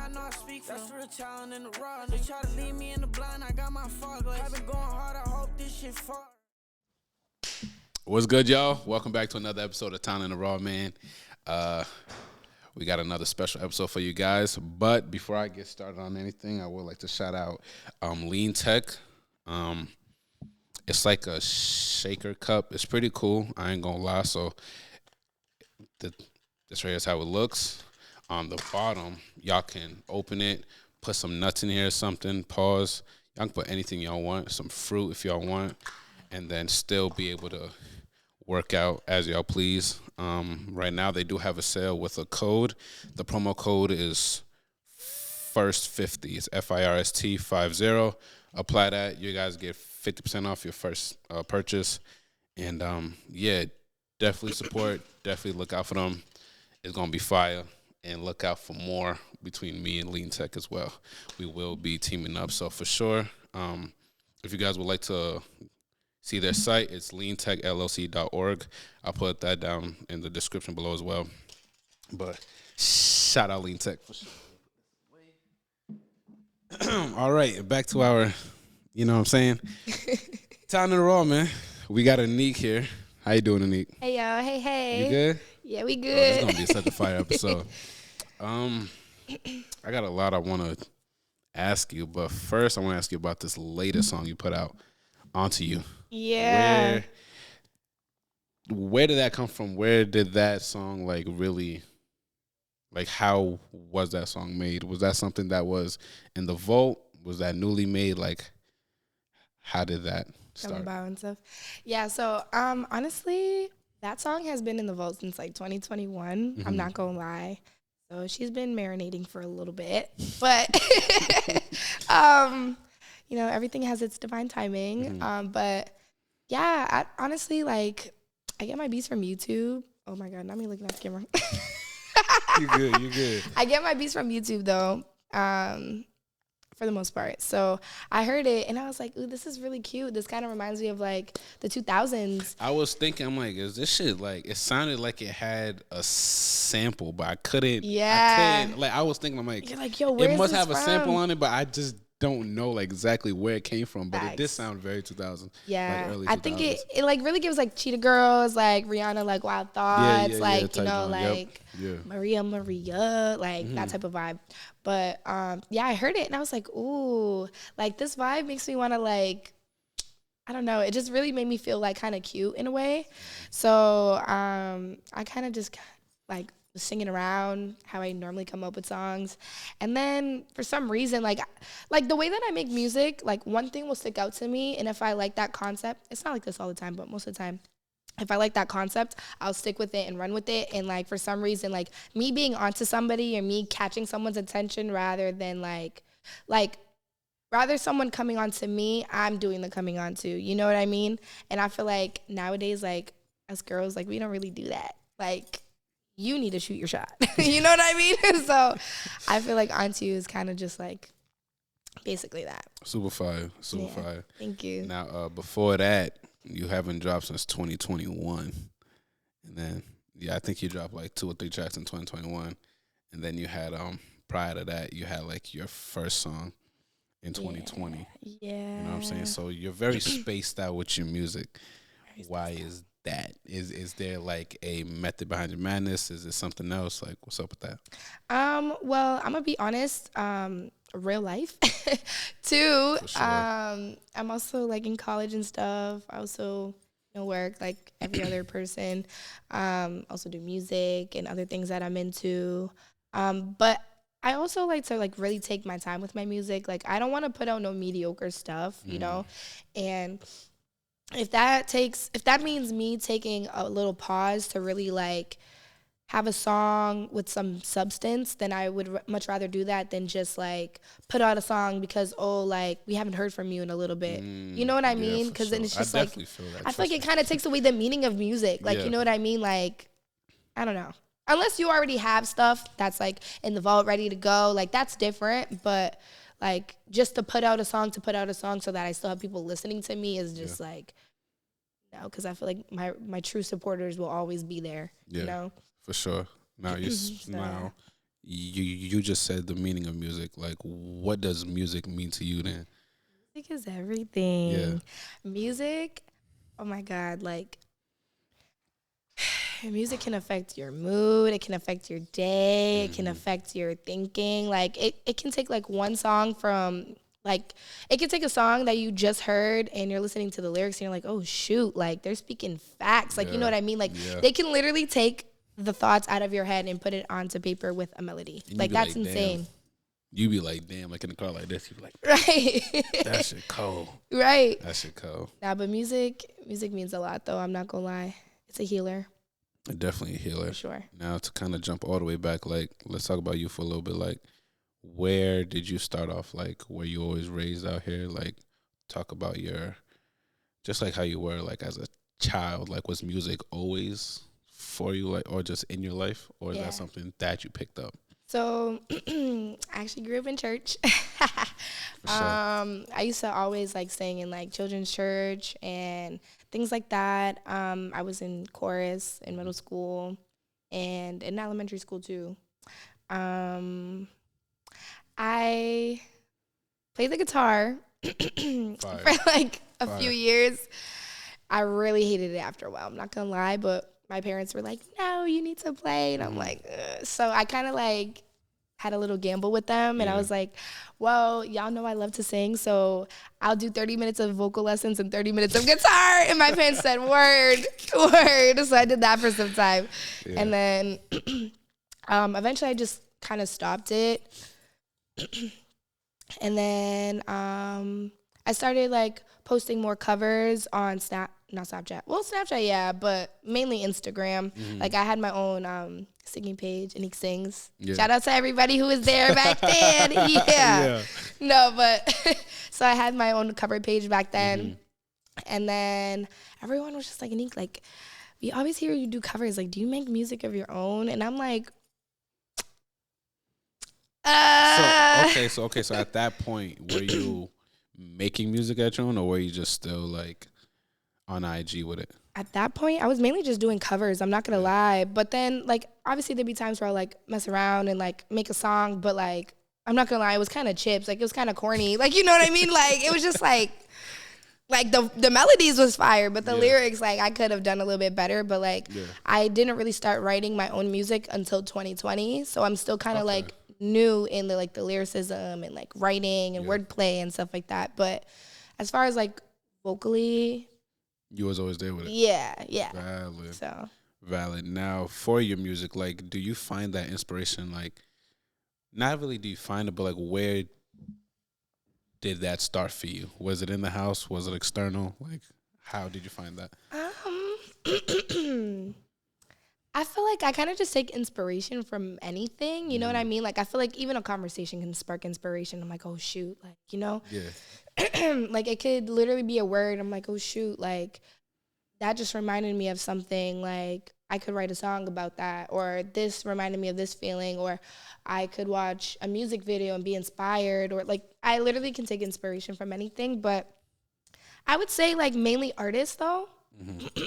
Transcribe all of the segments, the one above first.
I know I speak for that's real talent in the raw. They try to leave me in the blind, I got my fog lights. I've been going hard, I hope this shit far. What's good, y'all? Welcome back to another episode of Talent in the Raw, man. We got another special episode for you guys. But before I get started on anything, I would like to shout out Lean Tech. It's like a shaker cup. It's pretty cool. I ain't gonna lie. So this right here is how it looks. On the bottom, y'all can open it, put some nuts in here or something, pause. Y'all can put anything y'all want, some fruit if y'all want, and then still be able to work out as y'all please. Right now, they do have a sale with a code. The promo code is FIRST50. It's FIRST50. Apply that. You guys get 50% off your first purchase. And, yeah, definitely support. Definitely look out for them. It's going to be fire. And look out for more between me and Lean Tech as well. We will be teaming up. So, for sure, if you guys would like to see their site, it's leantechllc.org. I'll put that down in the description below as well. But shout out Lean Tech for sure. All right, back to our, you know what I'm saying? Time in the raw, man. We got Annike here. How you doing, Annike? Hey, y'all. Hey. You good? Yeah, we good. It's going to be such a fire episode. I got a lot I want to ask you, but first I want to ask you about this latest song you put out, Onto You. Yeah. Where did that come from? Where did that song really, how was that song made? Was that something that was in the vault? Was that newly made? How did that start? Come about and stuff. Yeah, so honestly, that song has been in the vault since 2021. I'm not gonna lie. So she's been marinating for a little bit. But everything has its divine timing. But yeah, honestly, I get my beats from YouTube. Oh my God, not me looking at the camera. You good. I get my beats from YouTube though, for the most part. So I heard it and I was like, ooh, this is really cute. This kind of reminds me of the 2000s. I was thinking, I'm like, is this shit it sounded like it had a sample, but I couldn't. Yeah. I was thinking, I'm like, you're like, yo, where it is must this have from? a sample on it, but I just don't know exactly where it came from. But it did sound very 2000s. Yeah. Early 2000s. I think it really gives Cheetah Girls, Rihanna, Wild Thoughts, Maria, that type of vibe. But I heard it and I was like, ooh, this vibe makes me want to I don't know. It just really made me feel kind of cute in a way. So I kind of just was singing around how I normally come up with songs. And then for some reason, the way that I make music, one thing will stick out to me. And if I like that concept, it's not like this all the time, but most of the time, if I like that concept, I'll stick with it and run with it. And for some reason, me being onto somebody or me catching someone's attention rather than rather someone coming on to me, I'm doing the coming on to, you know what I mean? And I feel nowadays, as girls, we don't really do that. You need to shoot your shot. You know what I mean? So I feel Onto You is kind of just basically that. Super fire. Fire. Thank you. Now, before that, you haven't dropped since 2021. And then, I think you dropped 2 or 3 tracks in 2021. And then you had, prior to that, you had your first song in 2020. Yeah. You know what I'm saying? So you're very spaced out with your music. Why is that? Is there a method behind your madness? Is it something else? What's up with that? Well, I'm gonna be honest, real life too. For sure. I'm also in college and stuff. I also work every other person. Also do music and other things that I'm into. But I also like to really take my time with my music. I don't want to put out no mediocre stuff, you know? And if that means me taking a little pause to really have a song with some substance, then I would much rather do that than just put out a song because we haven't heard from you in a little bit. You know what I mean? Because then it's just I definitely feel that. I feel it kind of takes away the meaning of music. You know what I mean? I don't know. Unless you already have stuff that's in the vault ready to go, that's different. But just to put out a song so that I still have people listening to me is just no, because I feel my true supporters will always be there. Yeah, you know, for sure. Now you just said the meaning of music. Like, what does music mean to you then? Music is everything. Yeah. Music, oh my God, like music can affect your mood, it can affect your day, it can affect your thinking. Like it can take like one song from like it can take a song that you just heard and you're listening to the lyrics and you're like, oh shoot, like they're speaking facts. Like you know what I mean? Like they can literally take the thoughts out of your head and put it onto paper with a melody. And like that's like, insane. Damn. You be like, damn, like in the car like this, you be like, Right. that shit cold. Right. That shit cold. Nah, but music means a lot though, I'm not gonna lie. It's a healer. Definitely a healer. For sure. Now to kind of jump all the way back, like let's talk about you for a little bit. Like, where did you start off? Like, were you always raised out here? Like, talk about just like how you were, like as a child. Like, was music always for you, like, or just in your life, or is that something that you picked up? So, I actually grew up in church. Sure. I used to always like sing in like children's church and things like that. I was in chorus in middle school and in elementary school too. I played the guitar for like a few years. I really hated it after a while. I'm not gonna lie, but my parents were like, "No, you need to play," and I'm like, ugh. So I kind of like had a little gamble with them, and I was like, well, y'all know I love to sing, so I'll do 30 minutes of vocal lessons and 30 minutes of guitar. And my parents said, word. So I did that for some time. Yeah. And then eventually I just kind of stopped it. And then I started like posting more covers on not Snapchat. Well, Snapchat, yeah, but mainly Instagram. Like I had my own singing page, Annike Sings. Yeah. Shout out to everybody who was there back then. Yeah. No, but so I had my own cover page back then. And then everyone was just like, Annike, like, we always hear you do covers. Like, do you make music of your own? And I'm like, So at that point, were you making music at your own, or were you just still like on IG with it? At that point, I was mainly just doing covers. I'm not gonna lie. But then, like, obviously there'd be times where I like mess around and like make a song. But like, I'm not gonna lie, it was kind of chips. Like, it was kind of corny. Like, you know what I mean? Like, it was just like the melodies was fire, but the lyrics, like, I could have done a little bit better. But like, I didn't really start writing my own music until 2020. So I'm still kind of like new in the like the lyricism and like writing and wordplay and stuff like that. But as far as like vocally, you was always there with it. Yeah. Valid. So valid. Now, for your music, like, do you find that inspiration, like, not really do you find it, but like, where did that start for you? Was it in the house? Was it external? Like, how did you find that? I feel like I kind of just take inspiration from anything. You know what I mean? Like, I feel like even a conversation can spark inspiration. I'm like, oh, shoot. Like, you know? Yeah. Like, it could literally be a word. I'm like, oh, shoot. Like, that just reminded me of something. Like, I could write a song about that. Or this reminded me of this feeling. Or I could watch a music video and be inspired. Or, like, I literally can take inspiration from anything. But I would say, like, mainly artists, though.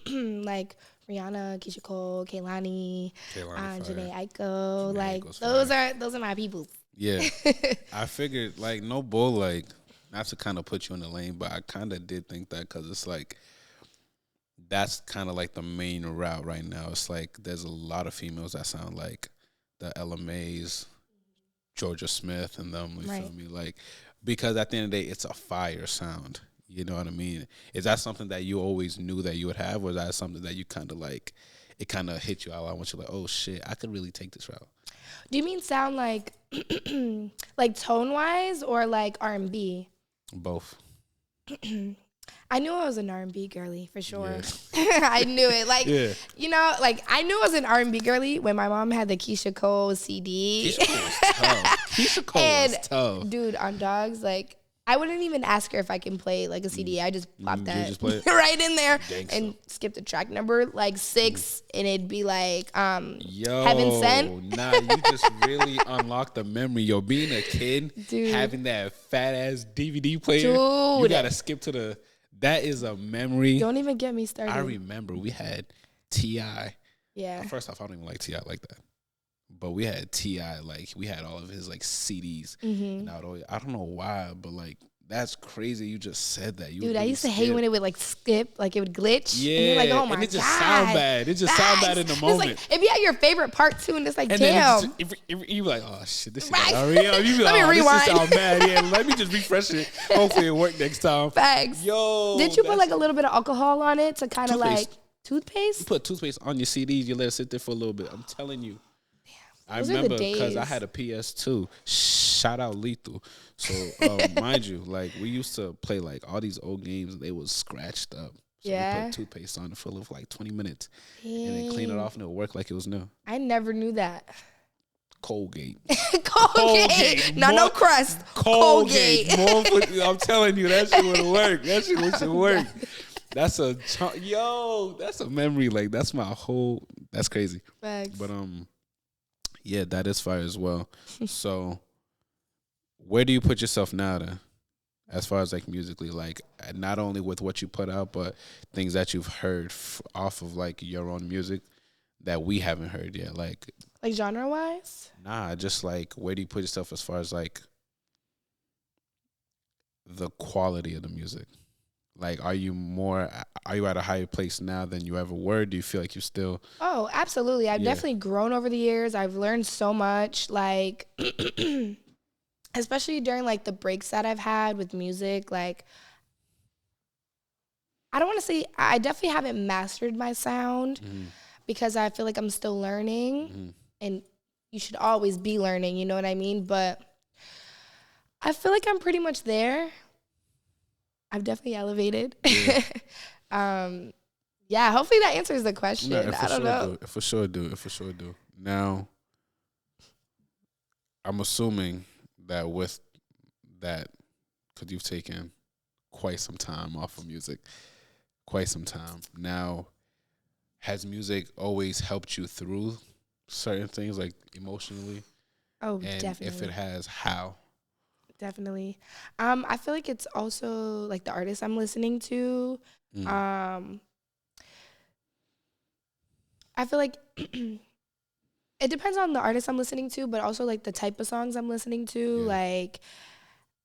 Like Rihanna, Keisha Cole, Kehlani, Janae Aiko. Like, those are my people. Yeah. I figured, like, no bull, like, not to kind of put you in the lane, but I kind of did think that because it's like, that's kind of like the main route right now. It's like there's a lot of females that sound like the Ella Mays, Georgia Smith, and them. You feel me? Like, because at the end of the day, it's a fire sound. You know what I mean? Is that something that you always knew that you would have, or is that something that you kind of like, it kind of hit you out? I want you like, oh shit, I could really take this route. Do you mean sound like, like tone wise, or like R&B? Both. I knew I was an R&B girly for sure. Yeah. I knew it. Like, you know, like I knew I was an R&B girly when my mom had the Keisha Cole CD. Keisha Cole was tough. Keisha Cole was tough. Dude, on Dogs, like, I wouldn't even ask her if I can play like a CD. I just pop that right in there and skip the track number like 6, and it'd be like Heaven Sent. Nah, you just really unlocked the memory. Yo, being a kid, dude, having that fat ass DVD player, dude, you gotta skip to that is a memory. Don't even get me started. I remember we had T.I. Yeah. First off, I don't even like T.I. like that. but we had T.I., like, we had all of his, like, CDs. Mm-hmm. And I don't know why, but, like, that's crazy. You just said that. Dude, I used to hate when it would, like, skip, like, it would glitch. Yeah. And you're like, oh, my God. And it just sound bad. It just sound bad in the moment. It's like, it'd be at your favorite part, too, and it's like, and damn. Then you be like, oh, shit, this shit Right. got hurry up. You be Let like, me oh, rewind. this shit sound bad. Yeah, let me just refresh it. Hopefully it work next time. Facts. Yo. Did you put, like, a little bit of alcohol on it to kind of, like, You toothpaste? put toothpaste on your CDs, you let it sit there for a little bit. I'm telling you. I Those are the remember because I days. had a PS2. Shout out Lethal. So mind you, like we used to play like all these old games. They was scratched up. So Yeah. we put toothpaste on it for like 20 minutes, and then clean it off, and it'll work like it was new. I never knew that. Colgate. Colgate. No, no crust. Colgate. I'm telling you, that shit would work. That shit would work. That's that's a memory. Like that's my whole. That's crazy. Facts. But yeah, that is fire as well. So, where do you put yourself now, then, as far as like musically, like not only with what you put out, but things that you've heard off of like your own music that we haven't heard yet, like genre wise? Nah, just like where do you put yourself as far as like the quality of the music? Like, are you at a higher place now than you ever were? Do you feel like you still? Oh, absolutely. I've definitely grown over the years. I've learned so much, like, especially during, like, the breaks that I've had with music. Like, I don't want to say, I definitely haven't mastered my sound because I feel like I'm still learning. And you should always be learning, you know what I mean? But I feel like I'm pretty much there. I've definitely elevated. Yeah. Hopefully that answers the question. I don't know. It for sure do. Now, I'm assuming that with that, because you've taken quite some time off of music, now, has music always helped you through certain things, like emotionally? Oh, and definitely. If it has, how? Definitely. I feel like it's also like the artist I'm listening to. I feel like it depends on the artist I'm listening to, but also like the type of songs I'm listening to. Yeah. Like,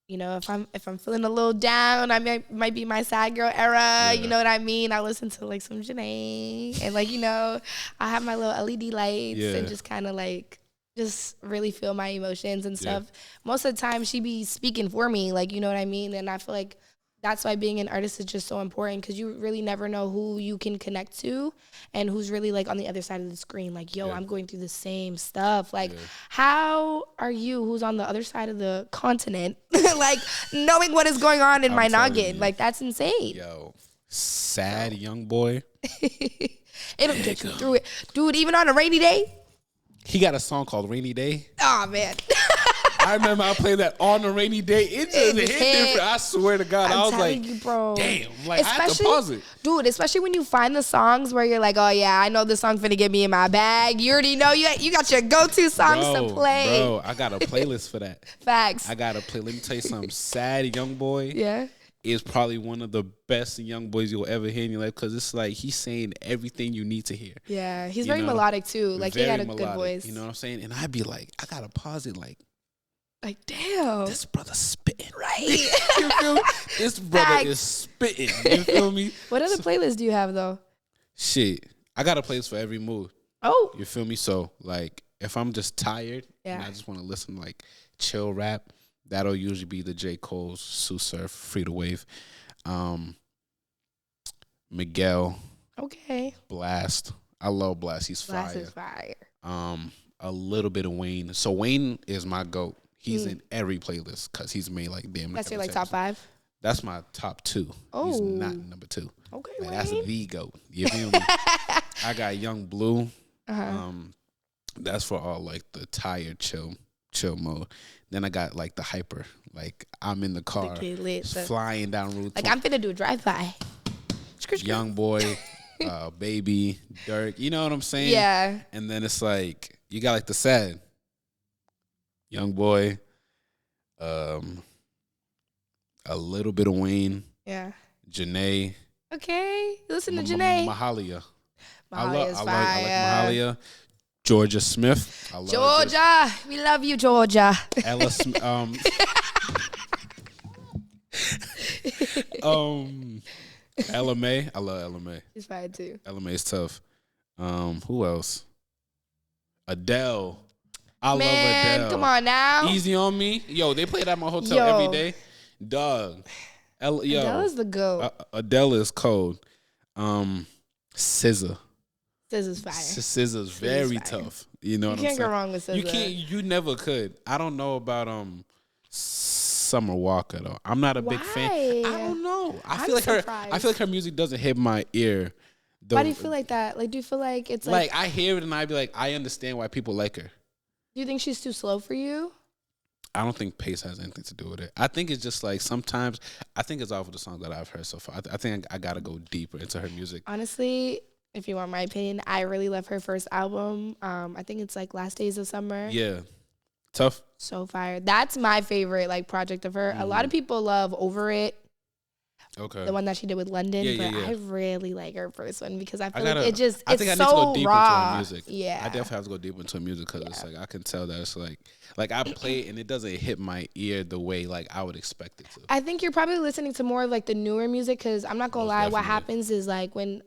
you know, if I'm feeling a little down, might be my sad girl era. Yeah. You know what I mean? I listen to like some Janae and like, you know, I have my little LED lights and just kind of like just really feel my emotions and stuff. Yeah. Most of the time she be speaking for me, like, you know what I mean? And I feel like that's why being an artist is just so important, because you really never know who you can connect to and who's really like on the other side of the screen. Like, yo, I'm going through the same stuff. Like, how are you, who's on the other side of the continent, like knowing what is going on in my noggin? Like, that's insane. Yo, sad young boy. It'll get you through it. Dude, even on a rainy day. He got a song called Rainy Day. Oh, man. I remember I played that on a rainy day. It just hit different. I swear to God. I was like, you, bro. Damn. Like, I had to pause it. Dude, especially when you find the songs where you're like, oh, yeah, I know this song's finna get me in my bag. You already know you got your go-to songs to play. Bro, I got a playlist for that. Facts. I got to play. Let me tell you something. Sad Young Boy. Yeah. Is probably one of the best young boys you'll ever hear in your life, because it's like he's saying everything you need to hear. Yeah, he's very melodic too. Like, he got a good voice. You know what I'm saying? And I'd be like, I gotta pause it. Like, damn, this brother spitting, right? You feel me? This brother is spitting. You feel me? What other playlists do you have though? Shit, I got a playlist for every mood. Oh, you feel me? So like, if I'm just tired and I just want to listen to like chill rap, that'll usually be the J. Cole's, Sue Surf, Free to Wave, Miguel. Okay. Blast. I love Blast. He's fire. Blast is fire. A little bit of Wayne. So Wayne is my GOAT. He's in every playlist because he's made like damn. That's your like top 5? That's my top 2. Oh. He's not number 2. Okay, like, that's the GOAT. You feel me? I got Young Blue. That's for all like the tired chill mode. Then I got like the hyper, like I'm in the car, flying down Route 20. Like, I'm finna do a drive-by. Young Boy, Baby, Dirk, you know what I'm saying? Yeah. And then it's like, you got like the sad Young Boy, a little bit of Wayne. Yeah. Janae. Okay. Listen to Janae. Mahalia. Mahalia is fire. I like Mahalia. Georgia Smith. I love Georgia, we love you, Georgia. Ella Smith. Ella May. I love Ella May. She's fine too. Ella May is tough. Who else? Adele. I love Adele. Come on now. Easy on Me. Yo, they play that at my hotel every day. Dog. Adele is the GOAT. Adele is cold. SZA. SZA's fire. SZA's very tough. You know what I'm saying? You can't go wrong with SZA. You can't. You never could. I don't know about Summer Walker though. I'm not a big fan. I don't know. I feel like her music doesn't hit my ear. Why do you feel like that? Like, do you feel like it's like I hear it and I be like, I understand why people like her. Do you think she's too slow for you? I don't think pace has anything to do with it. I think it's just like sometimes I think it's off of the songs that I've heard so far. I think I gotta go deeper into her music. Honestly, if you want my opinion, I really love her first album. I think it's like Last Days of Summer. Yeah. Tough. So fire. That's my favorite like project of her. A lot of people love Over It. Okay. The one that she did with London, yeah. I really like her first one because I feel like it's so I need to go deeper raw. into her music. Yeah. I definitely have to go deeper into her music because it's like I can tell that it's like I play it and it doesn't hit my ear the way like I would expect it to. I think you're probably listening to more of like the newer music because I'm not gonna lie, what happens is like when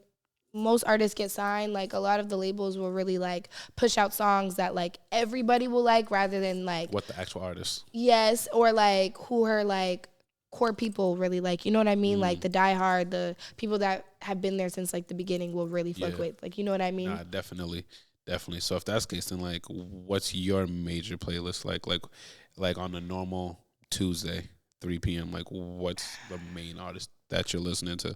most artists get signed, like a lot of the labels will really like push out songs that like everybody will like rather than like what the actual artist. Yes, or like who her like core people really like, you know what I mean? Like the diehard, the people that have been there since like the beginning will really fuck with, like, you know what I mean? Nah, definitely. So if that's the case, then like, what's your major playlist like on a normal Tuesday, 3 p.m. Like, what's the main artist that you're listening to?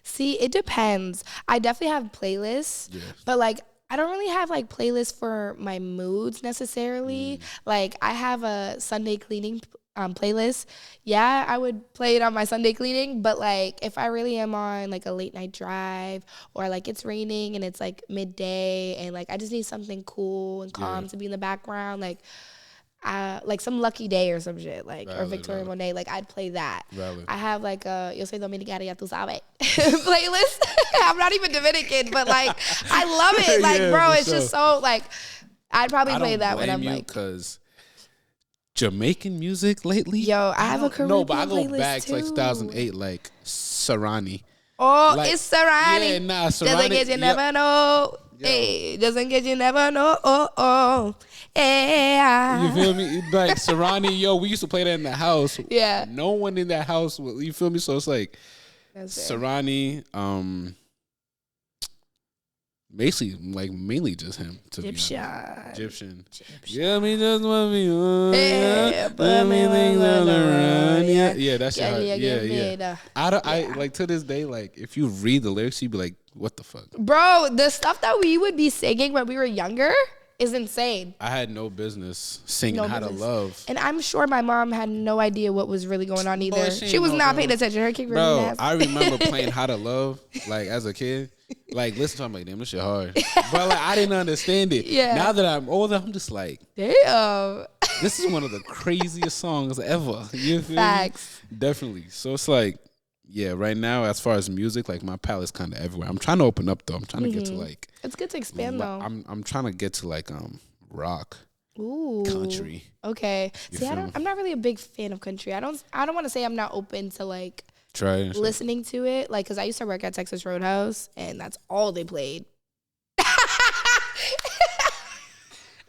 See, it depends. I definitely have playlists, but like I don't really have like playlists for my moods necessarily. Like I have a Sunday cleaning playlist. Yeah, I would play it on my Sunday cleaning, but like if I really am on like a late night drive or like it's raining and it's like midday and like I just need something cool and calm to be in the background, like some Lucky Day or some shit, like or Victoria Monet, like I'd play that. I have like a Yo Soy Dominicana, ya tú sabes playlist. I'm not even Dominican, but like I love it. Like bro, it's just so like I'd probably play that when I'm like because Jamaican music lately. Yo, I have a Caribbean No, but I go back too. to like 2008, like Sarani. Oh, like, it's Sarani. Yeah, nah, Sarani. Just in case you never know. Hey, just in case you never know. Oh. Yeah. You feel me? Like Sarani, yo, we used to play that in the house. Yeah. No one in that house, you feel me? So it's like Sarani, basically, like mainly just him. To Egyptian. Yeah, me just want me. Yeah, but me things on the run. Yeah, that's yeah. I like to this day, like if you read the lyrics, you'd be like, what the fuck, bro? The stuff that we would be singing when we were younger is insane. I had no business singing How to Love. And I'm sure my mom had no idea what was really going on either. She was not paying attention. Her kid really nasty. I remember playing How to Love, like, as a kid. Like, listen to it, I'm like, damn, this shit hard. But, like, I didn't understand it. Yeah. Now that I'm older, I'm just like, damn. This is one of the craziest songs ever. You feel Facts. me? Definitely. So, it's like, yeah, right now, as far as music, like, my palette's kind of everywhere. I'm trying to open up, though. I'm trying to get to, like... It's good to expand, though. I'm trying to get to, like, rock. Ooh. Country. Okay. See, I'm not really a big fan of country. I don't want to say I'm not open to, like... Try listening to it, like, because I used to work at Texas Roadhouse, and that's all they played.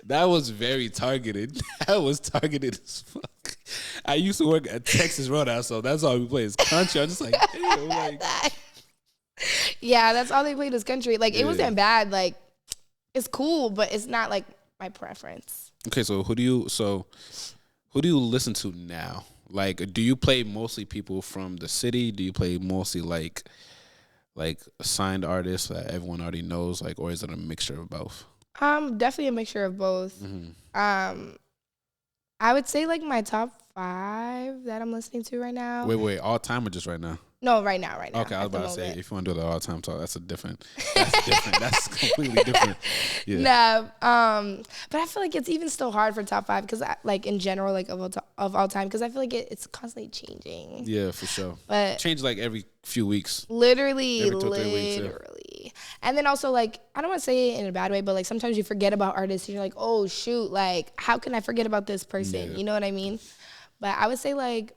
That was very targeted. That was targeted as fuck. I used to work at Texas Roadhouse, so that's all we play is country. I'm just like, ew, like. Yeah, that's all they played is country. Like, it wasn't bad. Like, it's cool, but it's not, like, my preference. Okay, so who do you listen to now? Like, do you play mostly people from the city? Do you play mostly like signed artists that everyone already knows? Like, or is it a mixture of both? Definitely a mixture of both. I would say like my top 5 that I'm listening to right now. Wait, all time or just right now? No, right now. Okay, I was about to say, if you want to do the all time talk, that's different. That's completely different. Yeah. Nah, but I feel like it's even still hard for top 5 because, like, in general, like of all time, because I feel like it's constantly changing. Yeah, for sure. But change like every few weeks. Literally, every 2 or 3 weeks. Literally. And then also, like, I don't want to say it in a bad way, but, like, sometimes you forget about artists and you're like, oh, shoot, like, how can I forget about this person? Yeah. You know what I mean? But I would say, like,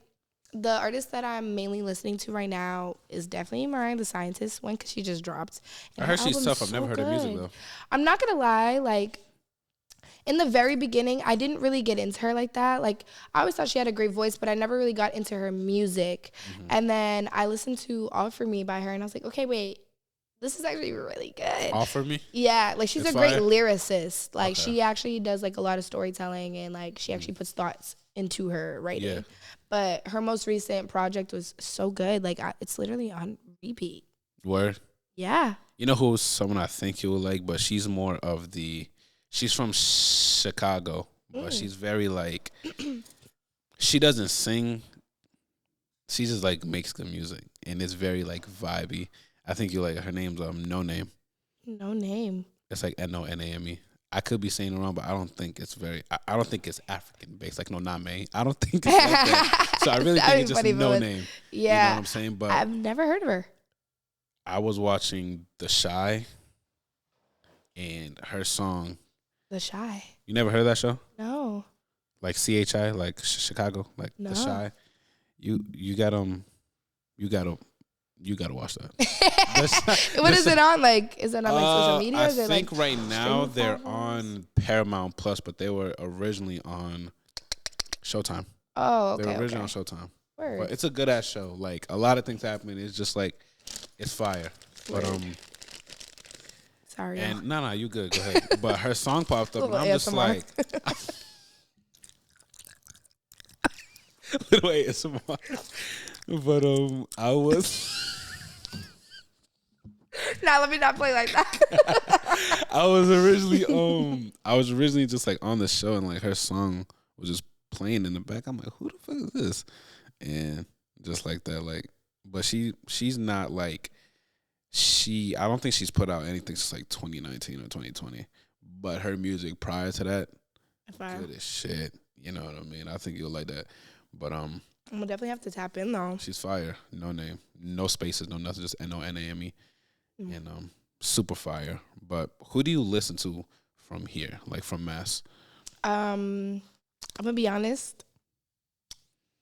the artist that I'm mainly listening to right now is definitely Mariah the Scientist one, because she just dropped. I heard she's tough. I've never heard her music, though. I'm not going to lie, like, in the very beginning, I didn't really get into her like that. Like, I always thought she had a great voice, but I never really got into her music. And then I listened to All For Me by her, and I was like, okay, wait, this is actually really good. All For Me? Yeah, like, she's It's a great fire? lyricist. Like, Okay. she actually does, like, a lot of storytelling, and, like, she actually puts thoughts into her writing. Yeah. But her most recent project was so good. Like, it's literally on repeat. Word? Yeah. You know who's someone I think you would like, but she's more of she's from Chicago, but she's very, like, she doesn't sing. She just, like, makes good music, and it's very, like, vibey. I think you like her name's No Name. No Name. It's like Noname. I could be saying it wrong, but I don't think it's I don't think it's African based, like Noname. I don't think it's like that. So I really think it's just No Name. Yeah. You know what I'm saying? But I've never heard of her. I was watching The Shy, and her song. The Shy. You never heard of that show? No. Like CHI, like Chicago, like No. The Shy. You got you gotta watch that. What is it on? Like, is it on like social media? I Is it, think like, right now streaming they're platforms? on Paramount Plus, but they were originally on Showtime. Oh, They okay. were originally Okay. on Showtime. Word. But it's a good ass show. Like, a lot of things happening. It's just like, it's fire. But Word. Sorry. and no, you good. Go ahead. But her song popped up, and I'm just ASMR. like, little ASMR. But I was. Nah, let me not play like that. I was originally just like on the show, and like her song was just playing in the back. I'm like, who the fuck is this? And just like that, like, but she's not like I don't think she's put out anything since like 2019 or 2020. But her music prior to that, good as shit. You know what I mean? I think you'll like that. But I'm gonna definitely have to tap in though. she's fire. No name, no spaces, no nothing, just Noname. And super fire. But who do you listen to from here, like from Mass? I'm gonna be honest.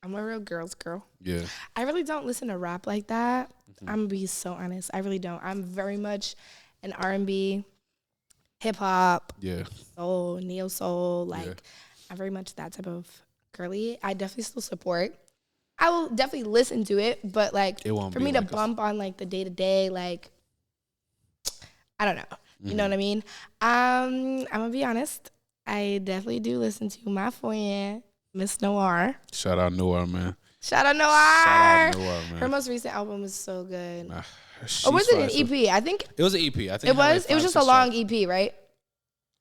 I'm a real girl's girl. Yeah. I really don't listen to rap like that. Mm-hmm. I'm gonna be so honest. I really don't. I'm very much an R&B, hip hop, Yeah. soul, neo soul. Like, Yeah. I'm very much that type of girly. I definitely still support. I will definitely listen to it, but like, It won't for be me like to us. bump on like the day to day, like, I don't know. You Mm-hmm. know what I mean? I'm gonna be honest. I definitely do listen to my friend, Miss Noir. Shout out Noir, man. Shout out Noir. Shout out Noir, man. Her most recent album was so good. Nah, Or was she's it an fire, so- EP? I think It was an EP. I think it was. had, like, It was 5, just a 6 long tracks. EP, right?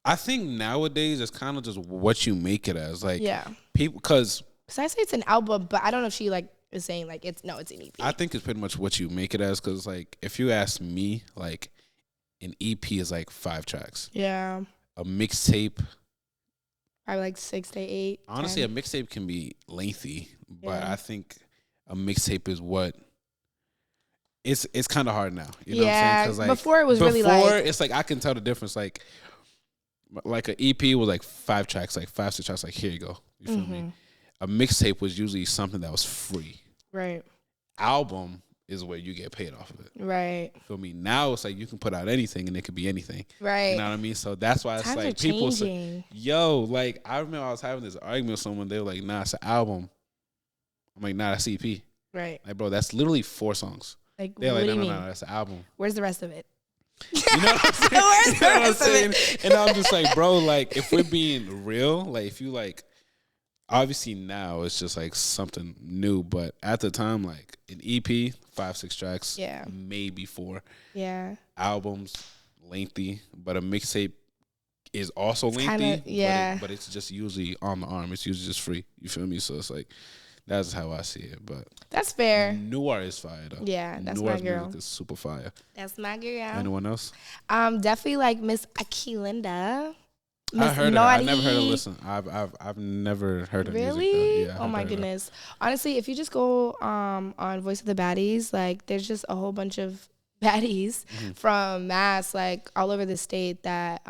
I think nowadays it's kind of just what you make it as. Like, Yeah. people, because Cause I say it's an album, but I don't know if she like is saying like it's an EP. I think it's pretty much what you make it as. Because, like, if you ask me, like, an EP is like 5 tracks. Yeah, A mixtape, probably like 6 to 8. honestly, 10. a mixtape can be lengthy, but Yeah. I think a mixtape is what. It's kind of hard now. You know Yeah, what I'm saying? 'Cause, like, before it was really, like- it's like I can tell the difference. Like an EP was like 5 tracks, like 5, 6 tracks. Like, here you go. You feel me? A mixtape was usually something that was free. Right, Album is where you get paid off of it. right, Feel me? Now it's like you can put out anything and it could be anything. right. You know what I mean? So that's why it's Times are like people say, changing. yo, like, I remember I was having this argument with someone. They were like, nah, it's an album. I'm like, nah, that's EP. Right. Like, bro, that's literally 4 songs. Like, They're what like, do you no, mean? no, that's an album. Where's the rest of it? You know what I'm saying? Where's You the know what I'm rest of saying? it? And I'm just like, bro, like, if we're being real, like, if you like, obviously now it's just like something new, but at the time, like, an EP, 5, 6 tracks, Yeah. maybe 4 Yeah. albums, lengthy, but a mixtape is also lengthy. kinda- yeah. but it's just usually on the arm. It's usually just free. You feel me? So it's like, that's how I see it. But That's fair. Noir is fire though. Yeah, that's Noir's my girl. music is super fire. That's my girl. Anyone else? Definitely like Miss Akilinda. I heard her. I never heard her Naughty. listen. I've never heard her Really? music though. Yeah, Oh my goodness. Honestly, if you just go on Voice of the Baddies, like there's just a whole bunch of baddies from Mass, like all over the state that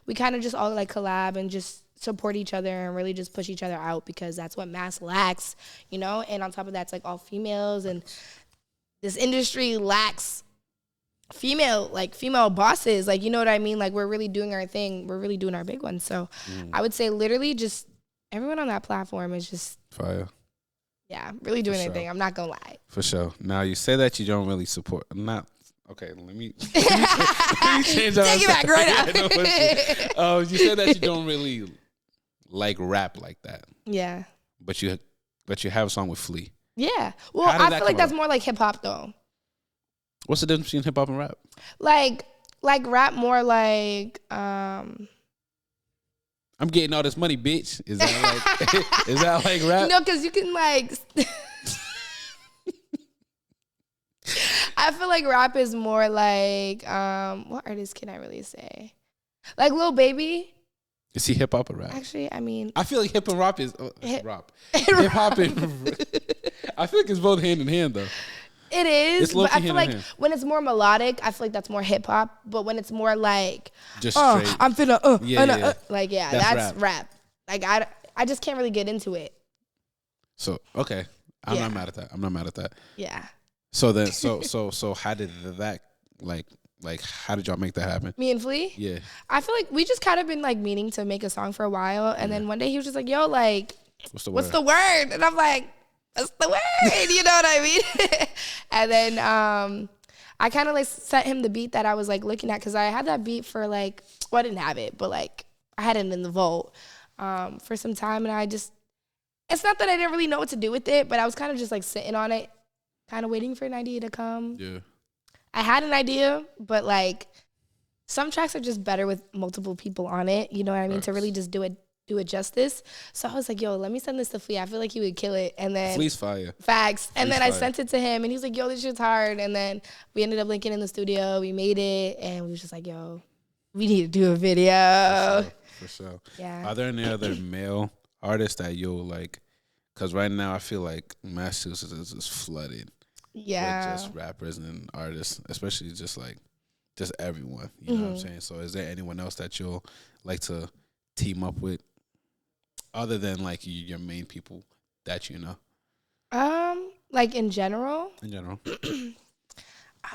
we kind of just all like collab and just support each other and really just push each other out because that's what Mass lacks, you know? And on top of that, it's like all females and this industry lacks female bosses. Like, you know what I mean? Like, we're really doing our thing. We're really doing our big one. So I would say literally just everyone on that platform is just fire. Yeah, really doing For their thing. sure. I'm not going to lie. For sure. Now, you say that you don't really support. Not. Okay, let me change Take it back right now. You said that you don't really like rap like that. Yeah. But you have a song with Flea. Yeah. Well, I feel like that's more like hip hop though. What's the difference between hip hop and rap? Like rap more like I'm getting all this money, bitch. Is that like rap? No, because you can like I feel like rap is more like what artist can I really say? Like Lil Baby. Is he hip hop or rap? Actually, I mean, I feel like hip and rap is rap. Hip hop and I feel like it's both hand in hand though. It is, but I feel like hand. when it's more melodic, I feel like that's more hip hop. But when it's more like just straight, I'm finna like that's rap. Like I just can't really get into it. So okay, I'm not mad at that. Yeah. So then, so how did that like how did y'all make that happen? Me and Flea? Yeah. I feel like we just kind of been like meaning to make a song for a while, and then one day he was just like, "Yo, like, what's the word?" And I'm like, "What's the word?" You know what I mean? And then I kind of like sent him the beat that I was like looking at because I had that beat for like, well, I didn't have it, but like I had it in the vault for some time, and I just, it's not that I didn't really know what to do with it, but I was kind of just like sitting on it, kind of waiting for an idea to come. Yeah. I had an idea, but like some tracks are just better with multiple people on it. You know what I mean? Right. To really just do it justice. So I was like, yo, let me send this to Flea. I feel like he would kill it. And then Flea's fire. Facts. And Flea's then I fire. sent it to him and he was like, yo, this shit's hard. And then we ended up linking in the studio. We made it and we was just like, yo, we need to do a video. For sure. Yeah. Are there any other male artists that you'll like? Because right now I feel like Massachusetts is flooded. Yeah. With just rappers and artists, especially just everyone. You know what I'm saying? So is there anyone else that you'll like to team up with other than like your main people that you know? Like in general? In general.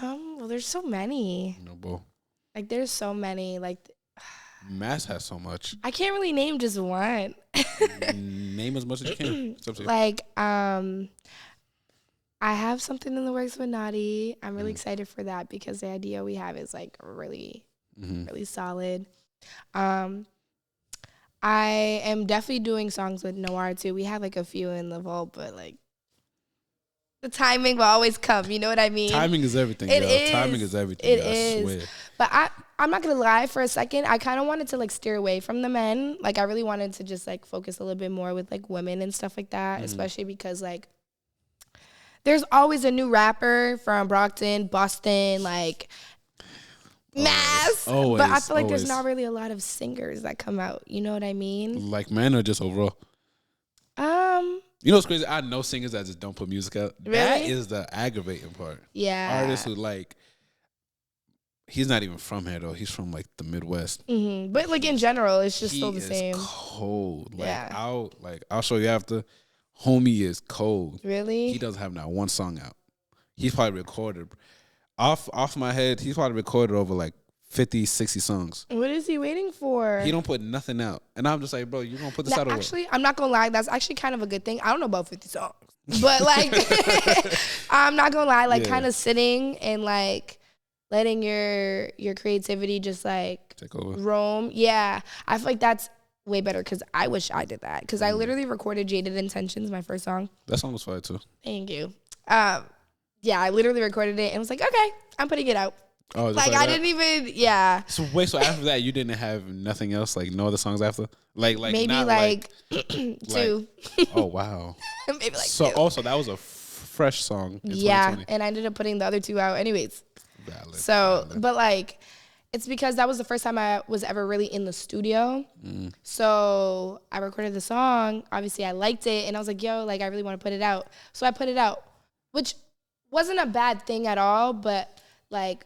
Well, there's so many. No bull. Like there's so many. Like Mass has so much. I can't really name just one. Name as much as you can. It's up to you. Like, I have something in the works with Naughty. I'm really excited for that because the idea we have is like really, really solid. I am definitely doing songs with Noir too. We have like a few in the vault, but like the timing will always come. You know what I mean? Timing is everything. It yo. is. Timing is everything. It yo, I is. swear. But I'm not gonna lie. For a second, I kind of wanted to like steer away from the men. Like I really wanted to just like focus a little bit more with like women and stuff like that, especially because like there's always a new rapper from Brockton, Boston, like Mass. Always, but I feel like always. there's not really a lot of singers that come out. You know what I mean? Like men or just overall? You know what's crazy? I know singers that just don't put music out. Really? That is the aggravating part. Yeah. Artists who like, he's not even from here though. He's from like the Midwest. But like in general, it's just still the same. He is cold. Like Yeah. I'll show you after. Homie is cold. Really? He doesn't have not one song out. He's probably recorded off my head. He's probably recorded over like 50, 60 songs. What is he waiting for? He don't put nothing out, and I'm just like, bro, you gonna put this Now, out? Or actually, I'm not gonna lie. That's actually kind of a good thing. I don't know about 50 songs, but like, I'm not gonna lie. Like, kind of sitting and like letting your creativity just like take over, roam. Yeah, I feel like that's way better because I wish I did that because I literally recorded "Jaded Intentions," my first song. That song was fire too. Thank you. Yeah, I literally recorded it and was like, okay, I'm putting it out. Oh, like I didn't even, yeah. So wait, so after that, you didn't have nothing else, like no other songs after, like maybe not like two. Oh wow. Maybe like so two. Also that was a fresh song. In Yeah, 2020. and I ended up putting the other two out, anyways. Valid. But like, it's because that was the first time I was ever really in the studio. So I recorded the song. Obviously, I liked it, and I was like, yo, like I really want to put it out. So I put it out, which wasn't a bad thing at all, but like,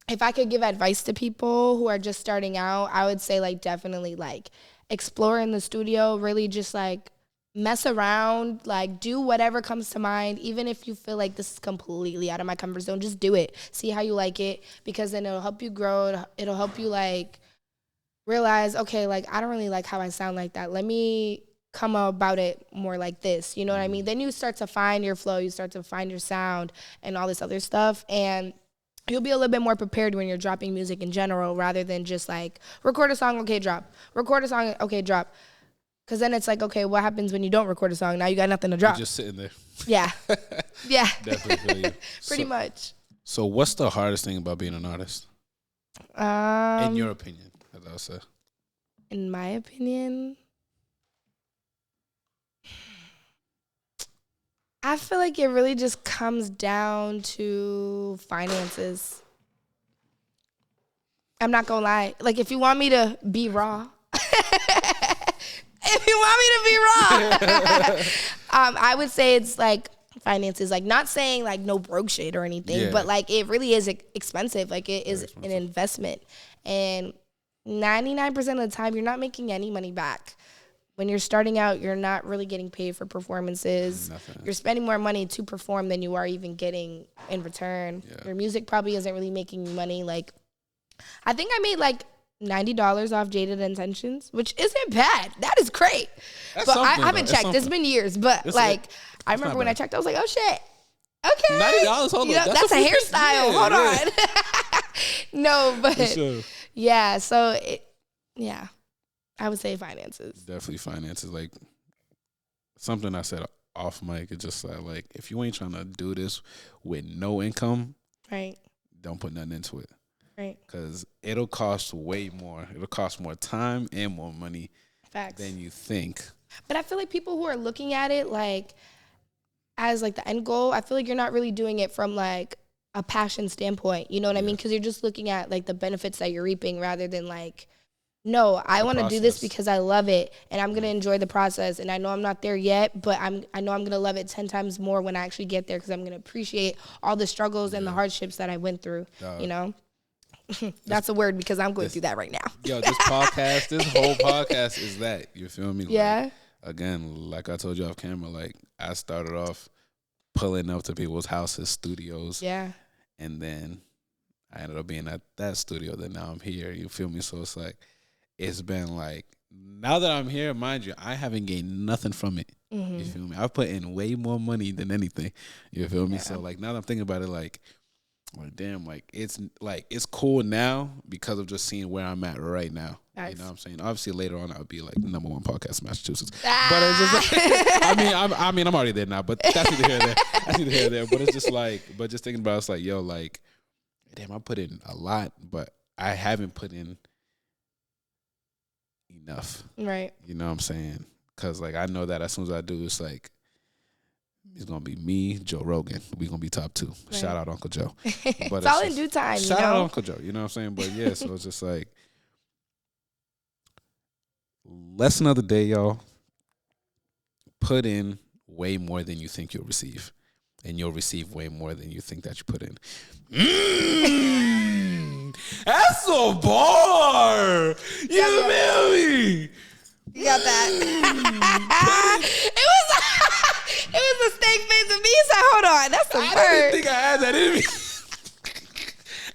if I could give advice to people who are just starting out, I would say, like, definitely, like, explore in the studio, really just, like, mess around, like, do whatever comes to mind. Even if you feel like this is completely out of my comfort zone, just do it. See how you like it, because then it'll help you grow. It'll help you, like, realize, okay, like, I don't really like how I sound like that. Let me come about it more like this. You know what I mean? Then you start to find your flow. You start to find your sound and all this other stuff. And you'll be a little bit more prepared when you're dropping music in general, rather than just like record a song, okay, drop. Record a song, okay, drop. Because then it's like, okay, what happens when you don't record a song? Now you got nothing to drop. You're just sitting there. Yeah. Yeah. Definitely feel you. Pretty much. So what's the hardest thing about being an artist? In your opinion, as I'll say. In my opinion, I feel like it really just comes down to finances. I'm not gonna lie. Like, if you want me to be raw, I would say it's like finances. Like, not saying like no broke shit or anything, but like it really is expensive. Like, it is an investment, and 99% of the time you're not making any money back. When you're starting out, you're not really getting paid for performances. Nothing. You're spending more money to perform than you are even getting in return. Yeah. Your music probably isn't really making you money. Like, I think I made like $90 off Jaded Intentions, which isn't bad. That is great. That's but I haven't checked. It's been years. But it's like, I remember when I checked, I was like, oh shit. Okay. $90, hold on. That's a hairstyle. Hold on. No, but yeah. So yeah. I would say finances. Definitely finances. Like, something I said off mic, it's just like, if you ain't trying to do this with no income, right, don't put nothing into it. Right. Because it'll cost way more. It'll cost more time and more money than you think. But I feel like people who are looking at it, like, as, like, the end goal, I feel like you're not really doing it from, like, a passion standpoint. You know what I mean? Because you're just looking at, like, the benefits that you're reaping rather than, like, no, I want to do this because I love it, and I'm going to enjoy the process. And I know I'm not there yet, but I know I'm going to love it 10 times more when I actually get there, because I'm going to appreciate all the struggles and the hardships that I went through, you know? That's a word, because I'm going through that right now. Yo, this whole podcast is that. You feel me? Yeah. Like, again, like I told you off camera, like, I started off pulling up to people's houses, studios. Yeah. And then I ended up being at that studio. Then now I'm here. You feel me? So it's like, it's been like, now that I'm here, mind you, I haven't gained nothing from it. Mm-hmm. You feel me? I've put in way more money than anything. You feel me? So like, now that I'm thinking about it, like damn, like it's cool now because of just seeing where I'm at right now. Nice. You know what I'm saying? Obviously later on I'll be like the #1 podcast in Massachusetts. But it's just like, I mean I'm already there now, but that's neither here nor there. But it's just like, but just thinking about it, it's like, yo, like, damn, I put in a lot, but I haven't put in enough. Right. You know what I'm saying? Because, like, I know that as soon as I do, it's like, it's going to be me, Joe Rogan. We're going to be top 2. Right. Shout out Uncle Joe. But it's all in due time, Shout out Uncle Joe. You know what I'm saying? But, yeah, so it's just like, lesson of the day, y'all. Put in way more than you think you'll receive. And you'll receive way more than you think that you put in. That's a bar. You feel me? You got that. It was a steak face of me. So hold on, that's the word. I didn't think I had that in me.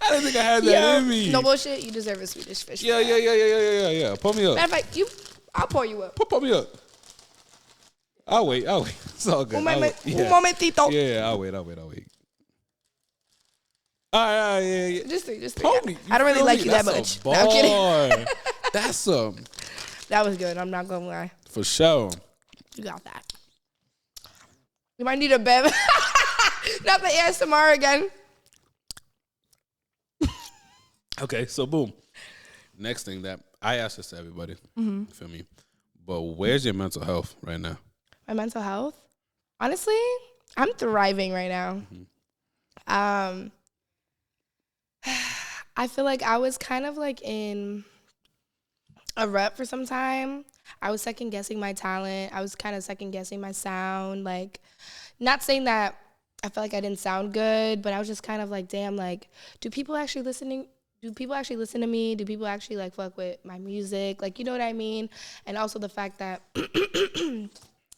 I didn't think I had that in me. No bullshit. You deserve a Swedish fish. Yeah. Pull me up. Matter of fact, I'll pour you up. Pull me up. I'll wait. It's all good. Un momentito. Yeah, I'll wait. All right, yeah. Just three. I don't really like you that much. No, I'm kidding. That's That was good. I'm not gonna lie. For sure. You got that. You might need a bev. Not the ASMR again. Okay, so boom. Next thing that I ask this to everybody. Mm-hmm. You feel me? But where's your mental health right now? My mental health? Honestly, I'm thriving right now. Mm-hmm. I feel like I was kind of like in a rut for some time. I was second guessing my talent. I was kind of second guessing my sound. Like, not saying that I felt like I didn't sound good, but I was just kind of like, damn, like, do people actually listen to me? Do people actually like fuck with my music? Like, you know what I mean? And also the fact that,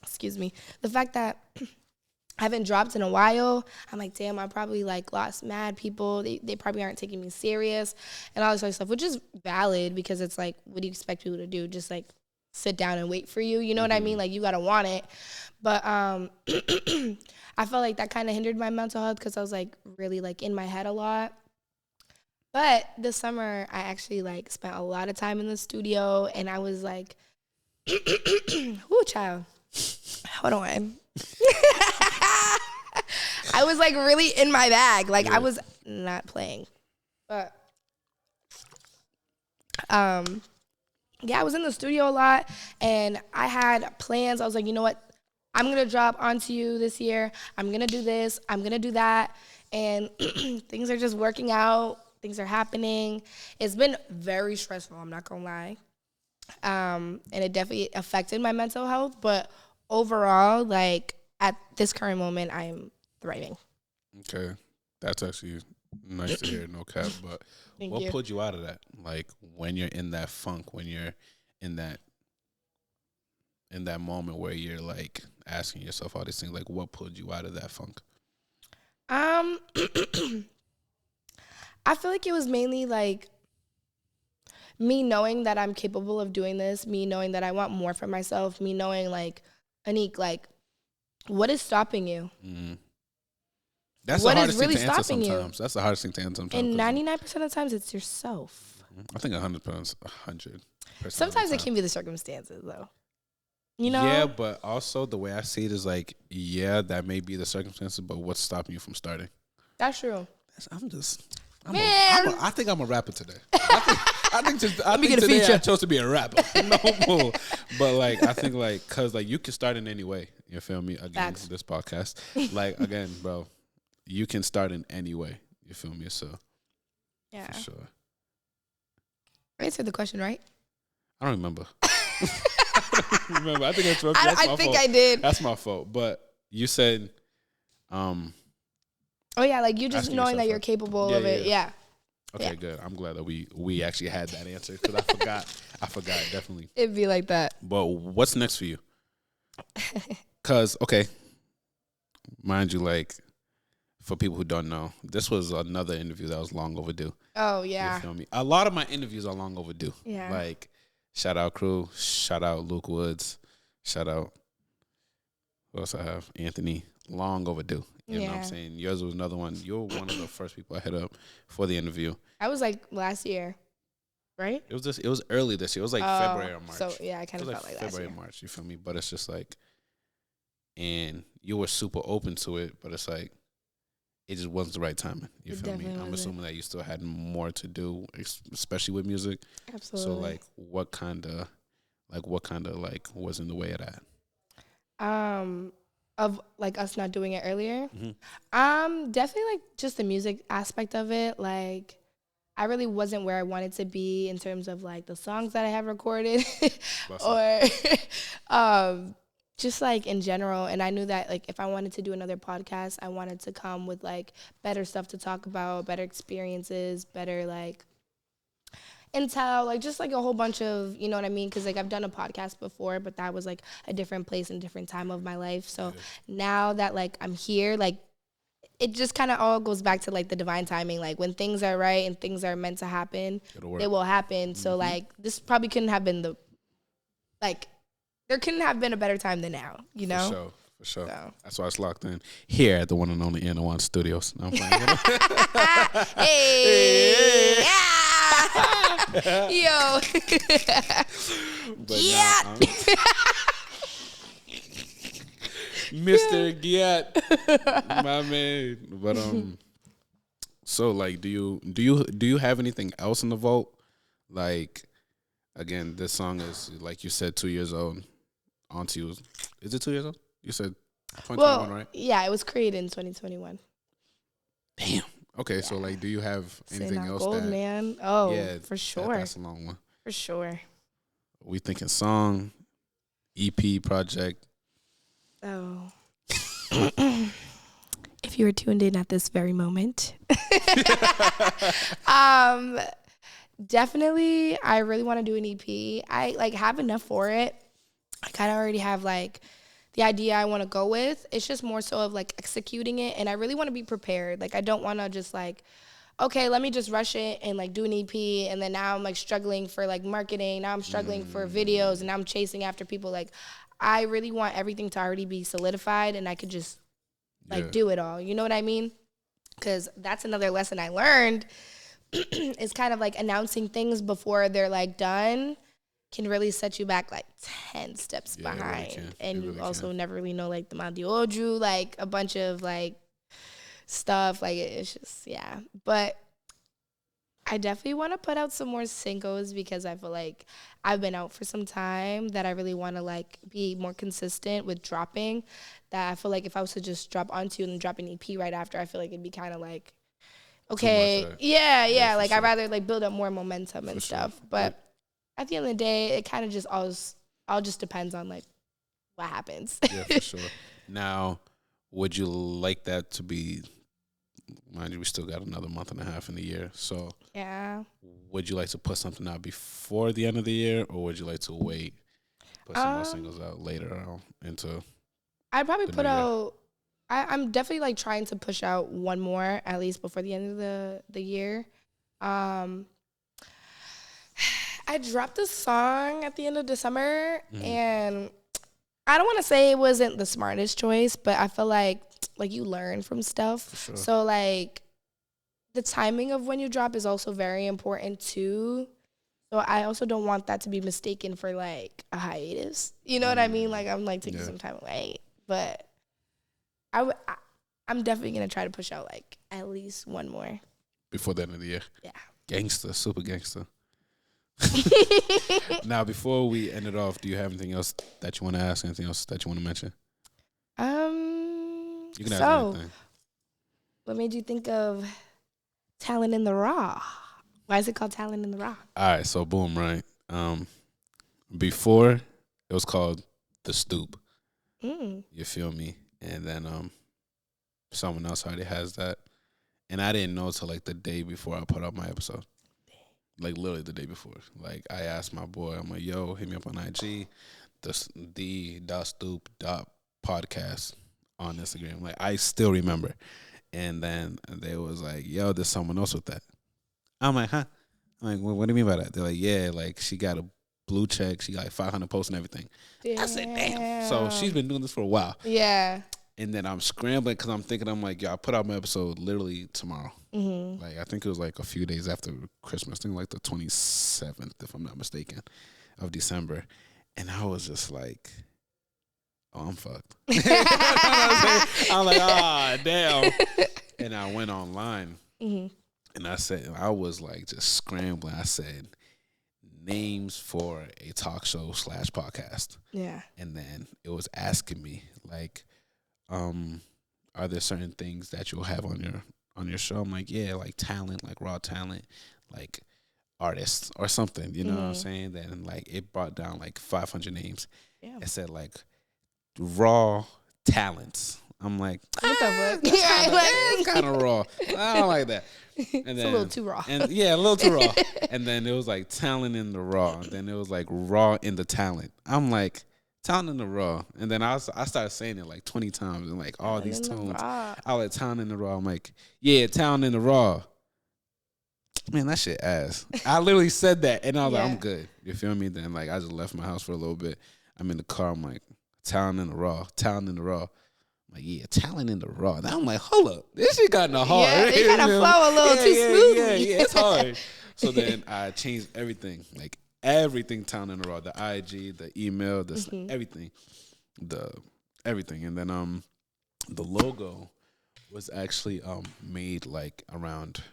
excuse me, the fact that I haven't dropped in a while, I'm like, damn, I probably like lost mad people. They probably aren't taking me serious and all this other stuff, which is valid because it's like, what do you expect people to do? Just like sit down and wait for you. You know what I mean? Like, you gotta want it. But I felt like that kind of hindered my mental health because I was like really like in my head a lot. But this summer, I actually like spent a lot of time in the studio, and I was like, "Ooh, child, hold on." I was like really in my bag, like I was not playing, but yeah, I was in the studio a lot, and I had plans. I was like, you know what? I'm gonna drop onto you this year. I'm gonna do this. I'm gonna do that, and things are just working out. Things are happening. It's been very stressful, I'm not gonna lie. And it definitely affected my mental health. But overall, like at this current moment, I'm thriving. Okay. That's actually nice to hear, no cap. But what pulled you out of that? Like when you're in that funk, when you're in that moment where you're like asking yourself all these things, like what pulled you out of that funk? I feel like it was mainly like me knowing that I'm capable of doing this, me knowing that I want more for myself, me knowing like, Annike, like, what is stopping you? Mm-hmm. That's what the hardest is really thing to answer stopping sometimes. you? That's the hardest thing to answer sometimes. And 99% of the times, it's yourself. I think 100%. Sometimes it can be the circumstances, though. You know? Yeah, but also the way I see it is like, yeah, that may be the circumstances, but what's stopping you from starting? That's true. I think I'm a rapper today. I think today I chose to be a rapper. No more. But like, I think like, cause like you can start in any way. You feel me? Again, Facts. this podcast. Like again, bro, you can start in any way. You feel me? So yeah, for sure. I answered the question, right? I don't remember. I think I spoke. I think I did. That's my fault. But you said, oh yeah, like you just knowing that you're capable of it. Yeah. Okay, good. I'm glad that we actually had that answer because I forgot definitely. It'd be like that. But what's next for you? Because okay, mind you, like for people who don't know, this was another interview that was long overdue. Oh yeah. You feel me? A lot of my interviews are long overdue. Yeah. Like shout out crew, shout out Luke Woods, shout out who else I have? Anthony. Long overdue. You know what I'm saying? Yours was another one. You're one of the first people I hit up for the interview. I was like last year, right? It was early this year. It was like February or March. So yeah, I kind of felt like February last year. March, you feel me? But it's just like, and you were super open to it, but it's like, it just wasn't the right timing. You feel me? I'm assuming that you still had more to do, especially with music. Absolutely. So like, what kind of was in the way of that? Of like us not doing it earlier. Definitely like just the music aspect of it. Like I really wasn't where I wanted to be in terms of like the songs that I have recorded or just like in general. And I knew that like if I wanted to do another podcast, I wanted to come with like better stuff to talk about, better experiences, better like intel, like just like a whole bunch of, you know what I mean? Because like I've done a podcast before, but that was like a different place and different time of my life. So now that like I'm here, like it just kind of all goes back to like the divine timing. Like when things are right and things are meant to happen, it will happen. So like this probably couldn't have been there couldn't have been a better time than now, you know? For sure. So. That's why it's locked in here at the one and only N1 Studios. No, I'm playing. Hey. Yo. Yeah. Mr. Giat, my man. But so like, do you have anything else in the vault? Like, again, this song is like you said, 2 years old. Auntie was, is it 2 years old? You said 2021, right? Yeah, it was created in 2021. Damn. Okay, yeah. So like, do you have anything else? Gold, man. Oh, yeah, for sure. That's a long one. For sure. We thinking song, EP, project. Oh. If you are tuned in at this very moment. Definitely, I really want to do an EP. I like have enough for it. I kind of already have like the idea I want to go with. It's just more so of like executing it, and I really want to be prepared. Like I don't want to just like, okay, let me just rush it and like do an EP, and then now I'm like struggling for like marketing. Now I'm struggling for videos, and now I'm chasing after people. Like I really want everything to already be solidified, and I could just like do it all. You know what I mean? Because that's another lesson I learned. Is kind of like announcing things before they're like done can really set you back like 10 steps behind. Really and you really also never really know like the Mandioju, like a bunch of like stuff. Like it's just, yeah. But I definitely want to put out some more singles because I feel like I've been out for some time that I really want to like be more consistent with dropping. That I feel like if I was to just drop onto and drop an EP right after, I feel like it'd be kind of like, okay, yeah, like I'd rather like build up more momentum and stuff. But at the end of the day, it kind of just all just depends on like what happens. Yeah, for sure. Now, would you like that to be? Mind you, we still got another month and a half in the year. So yeah, would you like to put something out before the end of the year, or would you like to wait, put some more singles out later on into? I'd probably put out. I'm definitely like trying to push out one more at least before the end of the year. I dropped a song at the end of December, and I don't want to say it wasn't the smartest choice, but I feel like you learn from stuff. Sure. So like the timing of when you drop is also very important too. So I also don't want that to be mistaken for like a hiatus. You know what I mean? Like I'm like taking some time away, but I'm definitely going to try to push out, like, at least one more. Before the end of the year? Yeah. Gangster, super gangster. Now, before we end it off, do you have anything else that you want to ask? Anything else that you want to mention? You can ask anything. What made you think of Talent in the Raw? Why is it called Talent in the Raw? All right, so boom, right? Before, it was called The Stoop. You feel me? And then someone else already has that. And I didn't know until like the day before I put out my episode. Like literally the day before. Like I asked my boy, I'm like, yo, hit me up on IG, the stoop podcast on Instagram. Like I still remember. And then they was like, yo, there's someone else with that. I'm like, huh? I'm like, what do you mean by that? They're like, yeah, like she got a blue check. She got like 500 posts and everything. Damn. I said, damn. So she's been doing this for a while. Yeah. And then I'm scrambling because I'm thinking, I'm like, yo, I put out my episode literally tomorrow. Like, I think it was like a few days after Christmas. I think like the 27th, if I'm not mistaken, of December. And I was just like, oh, I'm fucked. I'm like, ah, damn. And I went online and I said, I was like just scrambling. I said, names for a talk show / podcast. Yeah. And then it was asking me like, are there certain things that you'll have on your show? I'm like, yeah, like talent, like raw talent, like artists or something. You know what I'm saying? Then like it brought down like 500 names. Yeah. It said like raw talents. I'm like, what the fuck? It's kind of raw. I don't like that. And then, it's a little too raw. And yeah, a little too raw. And then it was like talent in the raw. And then it was like raw in the talent. I'm like, talent in the raw. And then I started saying it like 20 times and like all these tones. I was like, talent in the raw. I'm like, yeah, talent in the raw. Man, that shit ass. I literally said that. And I was like, I'm good. You feel me? Then like I just left my house for a little bit. I'm in the car. I'm like, talent in the raw. Talent in the raw. I'm like, yeah, talent in the raw. Then I'm like, hold up. This shit got in the hard. Yeah, it kind of flow a little too smoothly. Yeah, it's hard. So then I changed everything. Like everything talent in the raw. The IG, the email, the everything. Everything. And then the logo was actually made like around,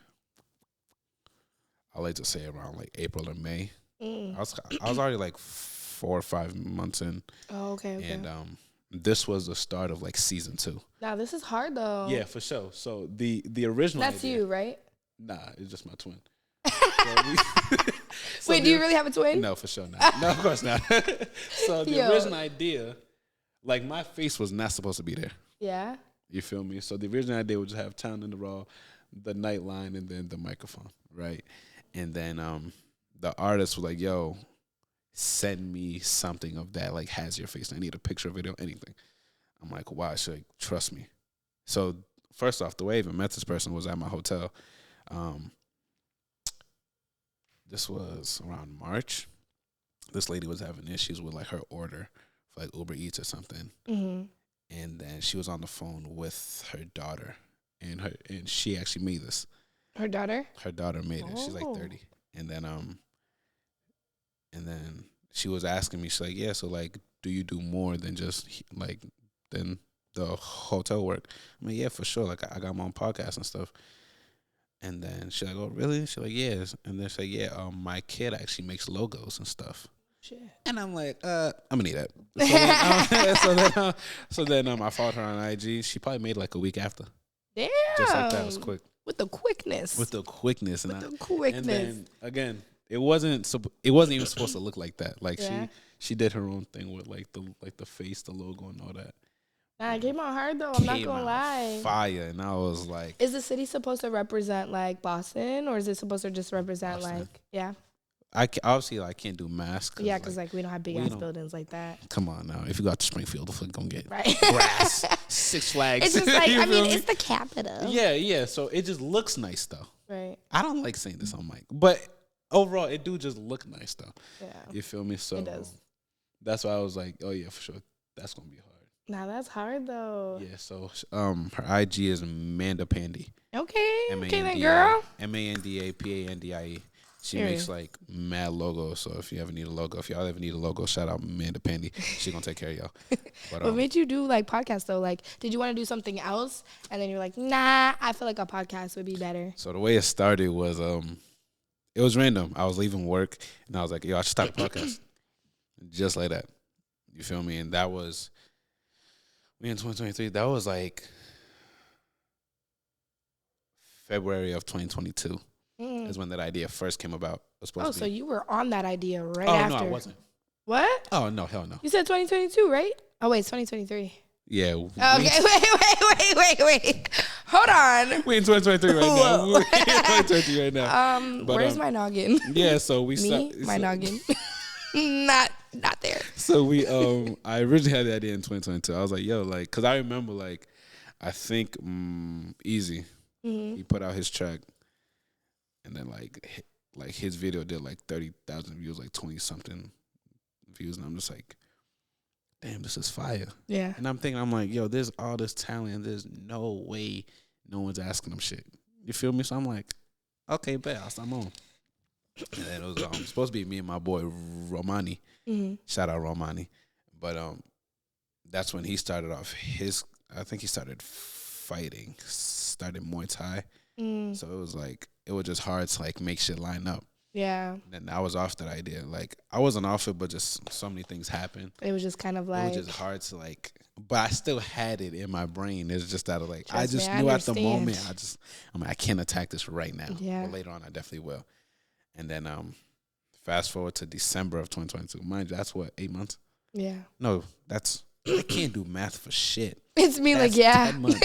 I like to say around like April or May. I was already like 4 or 5 months in. Oh, okay. And this was the start of like season 2. Now this is hard though. Yeah, for sure. So the original. That's idea, you, right? Nah, it's just my twin. Wait, do you really have a twin? No, for sure not. No, of course not. So the original idea, like my face was not supposed to be there. Yeah. You feel me? So the original idea was just have Town in the Raw, the night line, and then the microphone, right? And then the artist was like, yo, send me something of that, like, has your face. I need a picture, video, anything. I'm like, wow, she's like, trust me. So first off, the way I even met this person was at my hotel. This was around March. This lady was having issues with, like, her order for, like, Uber Eats or something. Mm-hmm. And then she was on the phone with her daughter. And she actually made this. Her daughter? Her daughter made it. She's like 30. And then she was asking me, she's like, yeah, so, like, do you do more than just, like, than the hotel work? I'm like, yeah, for sure. Like, I got my own podcast and stuff. And then she's like, oh, really? She's like, yes. And then she's like, yeah, my kid actually makes logos and stuff. Shit. And I'm like, I'm gonna need that. So then I followed her on IG. She probably made like a week after. Damn. Just like that. It was quick. With the quickness. And then again, it wasn't even supposed to look like that. Like she did her own thing with like the face, the logo, and all that. Nah, it came out hard though. I'm not gonna lie. Fire, and I was like, is the city supposed to represent like Boston, or is it supposed to just represent Boston. Like yeah? I can't do mass. Yeah, because like we don't have big ass buildings like that. Come on now, if you got to Springfield, the fuck gonna get right. grass, Six Flags. It's just like I mean, it's the capital. Yeah. So it just looks nice though. Right. I don't like saying this on mic, but overall, it do just look nice though. Yeah. You feel me? So it does. That's why I was like, oh yeah, for sure, that's gonna be hard. Nah, that's hard though. Yeah. So her IG is Manda Pandy. Okay. Okay, then girl. MandaPandie. She makes like mad logos. So if you ever need a logo, if y'all ever need a logo, shout out Amanda Pandy. She gonna take care of y'all. But, what made you do like podcasts though? Like, did you want to do something else? And then you're like, nah, I feel like a podcast would be better. So the way it started was it was random. I was leaving work and I was like, yo, I should start a podcast. Just like that. You feel me? And that was in 2023. That was like February of 2022. Is when that idea first came about. So you were on that idea right after. Oh, no, I wasn't. What? Oh, no, hell no. You said 2022, right? Oh, wait, it's 2023. Yeah. Okay, wait. Hold on. We in 2023 right now. We're in 2023 right now. Where's my noggin? Yeah, so we... My noggin. Not there. So we, I originally had the idea in 2022. I was like, yo, like, because I remember, like, I think Easy, he put out his track. And then like his video did like 30,000 views, like 20-something views, and I'm just like, damn, this is fire. Yeah. And I'm like, yo, there's all this talent, and there's no way no one's asking them shit. You feel me? So I'm like, okay, bet, I'm on. And then it was supposed to be me and my boy Romani. Shout out Romani. But that's when he started off I think he started fighting, started Muay Thai. So it was just hard to like make shit line up. Yeah. And I was off that idea. Like I wasn't off it, but just so many things happened. It was just kind of like it was just hard to like, but I still had it in my brain. It's just that like I just knew at the moment I'm like, I can't attack this right now. Yeah. But later on I definitely will. And then fast forward to December of 2022. Mind you, that's what, 8 months? Yeah. No, I can't do math for shit. It's me that's like, yeah. 10 months.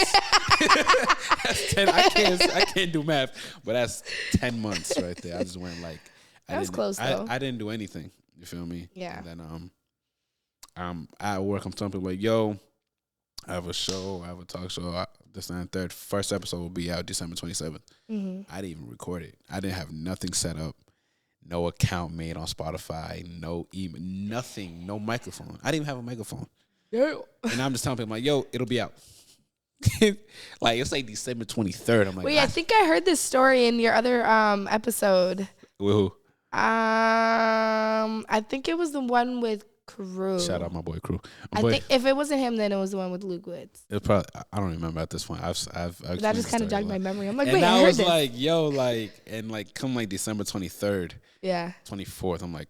That's 10. I can't do math, but that's 10 months right there. I just went like, that was close though. I didn't do anything. You feel me? Yeah. And then at work, I'm telling people like, yo, I have a show, I have a talk show. This and third, first episode will be out December 27th. I didn't even record it. I didn't have nothing set up. No account made on Spotify. No email. Nothing. No microphone. I didn't even have a microphone. Yeah. And I'm just telling people, like, yo, it'll be out. Like, it's like December 23rd. I'm like, wait, I think I heard this story in your other episode. With who? I think it was the one with Crew. Shout out my boy Crew. I think if it wasn't him, then it was the one with Luke Woods. It probably, I don't remember at this point. That just kind of jogged my memory. I'm like, and wait, I heard was this. like, yo, like, and like, come like December 23rd. Yeah. 24th. I'm like,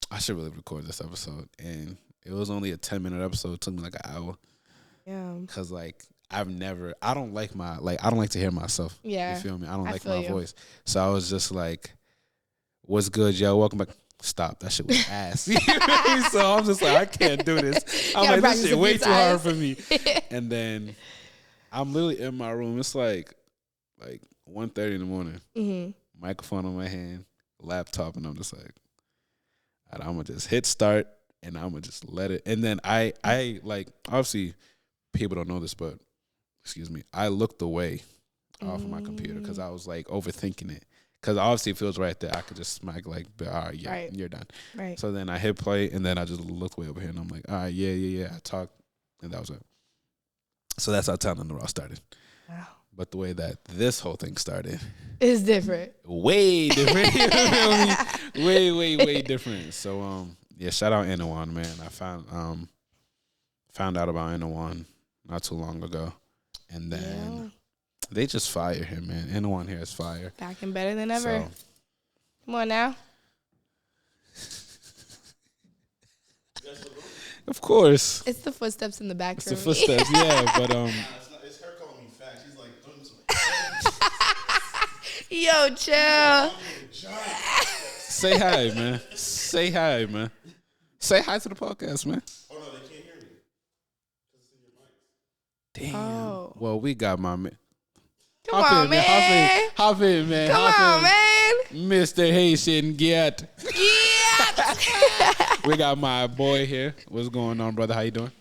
I should really record this episode. And it was only a 10-minute episode. It took me like an hour. Yeah. Cause like I don't like to hear myself. Yeah. You feel me? I don't like my voice. So I was just like, what's good, yo? Welcome back. Stop. That shit was ass. So I'm just like, I can't do this. I'm like, this shit way too hard for me. And then I'm literally in my room. It's like 1:30 in the morning. Mm-hmm. Microphone on my hand, laptop, and I'm just like, I'm gonna just hit start and I'm gonna just let it. And then I like, obviously people don't know this, but excuse me, I looked away off of my computer because I was like overthinking it. Because obviously it feels right there. I could just smack like, all right, yeah, Right. you're done. Right. So then I hit play and then I just looked way over here and I'm like, all right, yeah. I talked and that was it. So that's how Talent in the Raw started. Wow. But the way that this whole thing started, It's different. way different. You feel me? Way different. So yeah, shout out Annike, man. I found out about Annike not too long ago. And then they just fire him, man. Annike here is fire. Back and better than ever. So, Come on now. of course. It's the footsteps in the back It's for the me. footsteps, yeah. But It's her calling me fat. She's like, Yo, chill. say hi, man. Say hi, man. Say hi to the podcast, man. oh no, they can't hear me. Because it's in your mic. Damn. Oh. Well, we got my man. Come on, man. Hop in, man. Come on, man. Mr. Haitian Get. Yeah. We got my boy here. What's going on, brother? How you doing?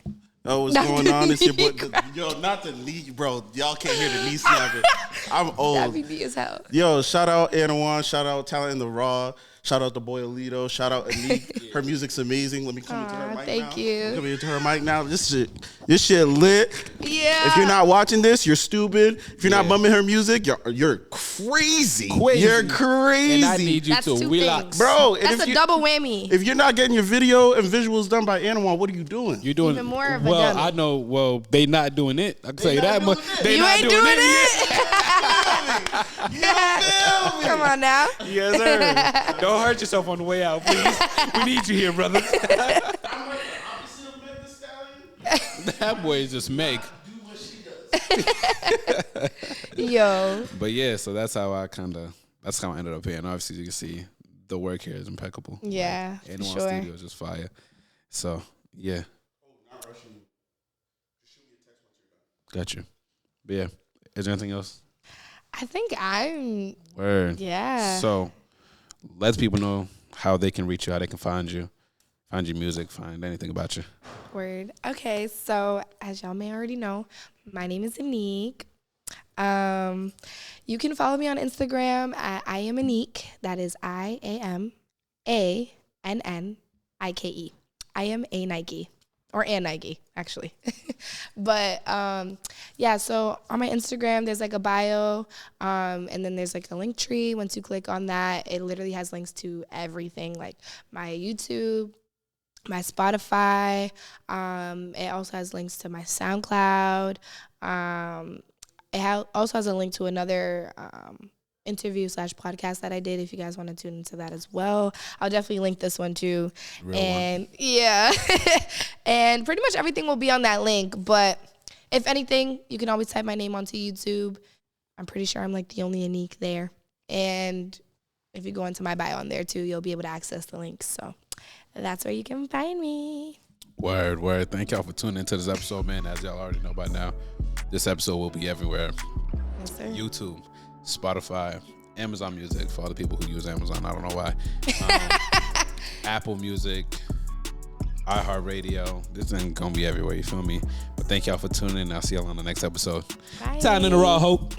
Oh, what's going on? It's your boy. Yo, not the knee, bro. Y'all can't hear the knee snapping. I'm That'd old. be me as hell. Yo, shout out Annike. Shout out Talent in the Raw. Shout out the boy Alito. Shout out Annike. Her music's amazing. Let me come into her mic now. Thank you. Come into her mic now. This shit lit. Yeah. If you're not watching this, you're stupid. If you're not Yeah. bumming her music, you're crazy. Crazy. You're crazy. And I need you That's to two relax. things. Bro, and That's if a double whammy. If you're not getting your video and visuals done by Annike, what are you doing? You're doing Even more of a well. dummy. I know. Well, they not doing it. I can tell you not that much. doing it. They You not ain't doing it. it. Come on now. Yes, sir. Don't hurt yourself on the way out, please. We need you here, brother. That boy is just Meg. Yo. But yeah, so that's how I ended up here. And obviously, you can see the work here is impeccable. Yeah, And for one sure. studio is just fire. So yeah, got you. But yeah, is there anything else? I think I'm. Word. Yeah. So let people know how they can reach you, how they can find you, find your music, find anything about you. Word. Okay, so as y'all may already know, my name is Annike. You can follow me on Instagram at I am Annike. That is IAMANNIKE. I am a Nike. Or Annike, actually. But yeah, so on my Instagram, there's like a bio, and then there's like a link tree. Once you click on that, it literally has links to everything, like my YouTube, my Spotify. It also has links to my SoundCloud. Also has a link to another interview / podcast that I did if you guys want to tune into that as well. I'll definitely link this one too. Yeah. And pretty much everything will be on that link. But if anything, you can always type my name onto YouTube. I'm pretty sure I'm like the only Annike there. And if you go into my bio on there too, you'll be able to access the links. So that's where you can find me. Word. Thank y'all for tuning into this episode, man. As y'all already know by now, this episode will be everywhere. Yes, sir. YouTube, Spotify, Amazon Music for all the people who use Amazon. I don't know why. Apple Music, iHeartRadio. This ain't gonna be everywhere, you feel me? But thank y'all for tuning in. I'll see y'all on the next episode. Bye. Time in the Raw, Hope.